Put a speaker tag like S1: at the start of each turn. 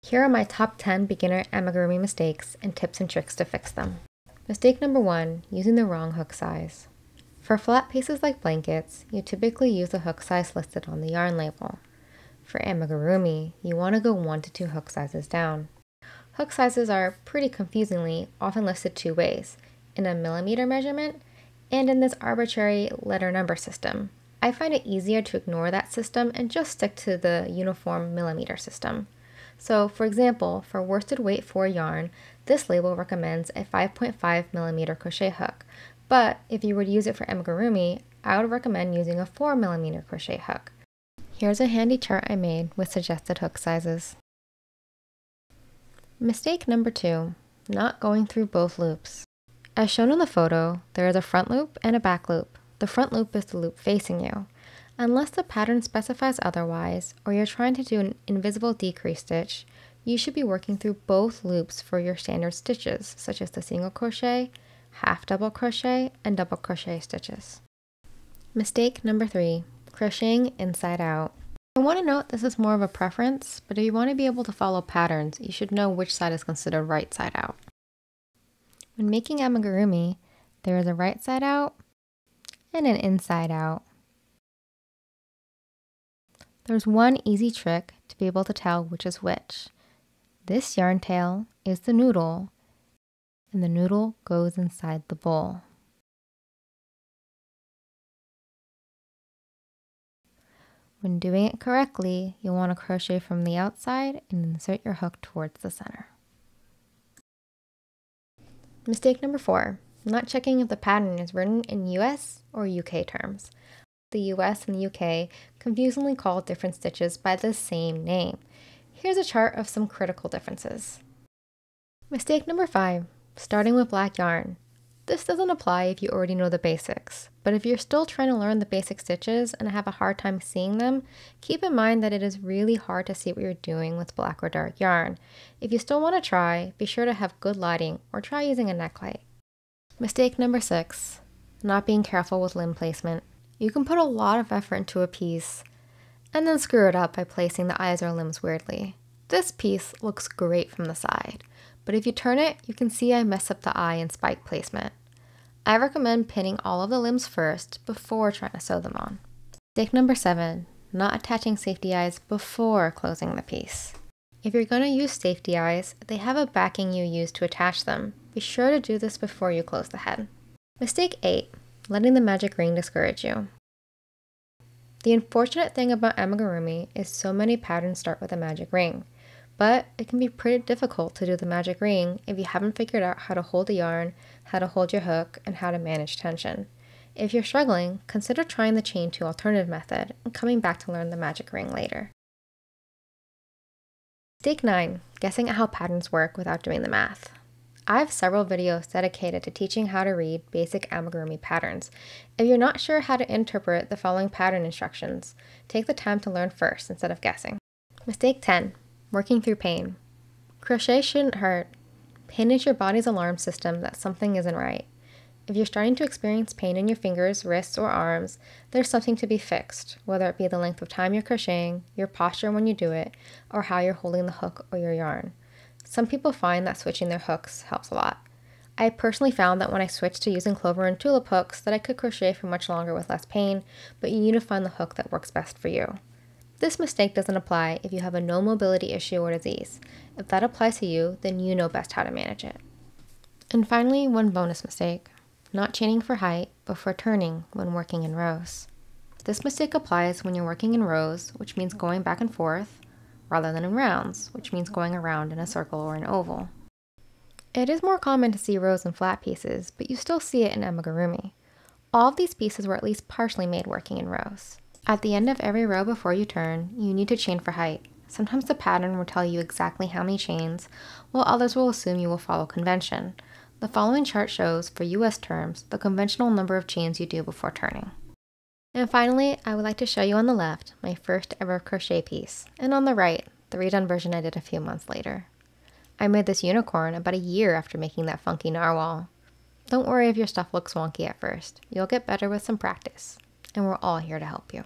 S1: Here are my top 10 beginner amigurumi mistakes and tips and tricks to fix them. Mistake number 1, using the wrong hook size. For flat pieces like blankets, you typically use the hook size listed on the yarn label. For amigurumi, you want to go 1 to 2 hook sizes down. Hook sizes are, pretty confusingly, often listed 2 ways, in a millimeter measurement and in this arbitrary letter number system. I find it easier to ignore that system and just stick to the uniform millimeter system. So, for example, for worsted weight 4 yarn, this label recommends a 5.5 millimeter crochet hook, but if you would use it for amigurumi, I would recommend using a 4 millimeter crochet hook. Here's a handy chart I made with suggested hook sizes. Mistake number 2, not going through both loops. As shown in the photo, there is a front loop and a back loop. The front loop is the loop facing you. Unless the pattern specifies otherwise, or you're trying to do an invisible decrease stitch, you should be working through both loops for your standard stitches, such as the single crochet, half double crochet, and double crochet stitches. Mistake number 3, crocheting inside out. I want to note this is more of a preference, but if you want to be able to follow patterns, you should know which side is considered right side out. When making amigurumi, there is a right side out and an inside out. There's one easy trick to be able to tell which is which. This yarn tail is the noodle, and the noodle goes inside the bowl. When doing it correctly, you'll want to crochet from the outside and insert your hook towards the center. Mistake number 4, not checking if the pattern is written in US or UK terms. The US and the UK confusingly call different stitches by the same name. Here's a chart of some critical differences. Mistake number 5, starting with black yarn. This doesn't apply if you already know the basics, but if you're still trying to learn the basic stitches and have a hard time seeing them, keep in mind that it is really hard to see what you're doing with black or dark yarn. If you still want to try, be sure to have good lighting or try using a neck light. Mistake number 6, not being careful with limb placement. You can put a lot of effort into a piece and then screw it up by placing the eyes or limbs weirdly. This piece looks great from the side, but if you turn it, you can see I messed up the eye and spike placement. I recommend pinning all of the limbs first before trying to sew them on. Mistake number 7, not attaching safety eyes before closing the piece. If you're going to use safety eyes, they have a backing you use to attach them. Be sure to do this before you close the head. Mistake 8, letting the magic ring discourage you. The unfortunate thing about amigurumi is so many patterns start with a magic ring, but it can be pretty difficult to do the magic ring if you haven't figured out how to hold the yarn, how to hold your hook, and how to manage tension. If you're struggling, consider trying the chain 2 alternative method and coming back to learn the magic ring later. Mistake 9, guessing at how patterns work without doing the math. I have several videos dedicated to teaching how to read basic amigurumi patterns. If you're not sure how to interpret the following pattern instructions, take the time to learn first instead of guessing. Mistake 10, working through pain. Crochet shouldn't hurt. Pain is your body's alarm system that something isn't right. If you're starting to experience pain in your fingers, wrists, or arms, there's something to be fixed, whether it be the length of time you're crocheting, your posture when you do it, or how you're holding the hook or your yarn. Some people find that switching their hooks helps a lot. I personally found that when I switched to using clover and tulip hooks that I could crochet for much longer with less pain, but you need to find the hook that works best for you. This mistake doesn't apply if you have a no mobility issue or disease. If that applies to you, then you know best how to manage it. And finally, one bonus mistake, not chaining for height, but for turning when working in rows. This mistake applies when you're working in rows, which means going back and forth, rather than in rounds, which means going around in a circle or an oval. It is more common to see rows in flat pieces, but you still see it in amigurumi. All of these pieces were at least partially made working in rows. At the end of every row before you turn, you need to chain for height. Sometimes the pattern will tell you exactly how many chains, while others will assume you will follow convention. The following chart shows, for US terms, the conventional number of chains you do before turning. And finally, I would like to show you on the left my first ever crochet piece, and on the right, the redone version I did a few months later. I made this unicorn about a year after making that funky narwhal. Don't worry if your stuff looks wonky at first. You'll get better with some practice, and we're all here to help you.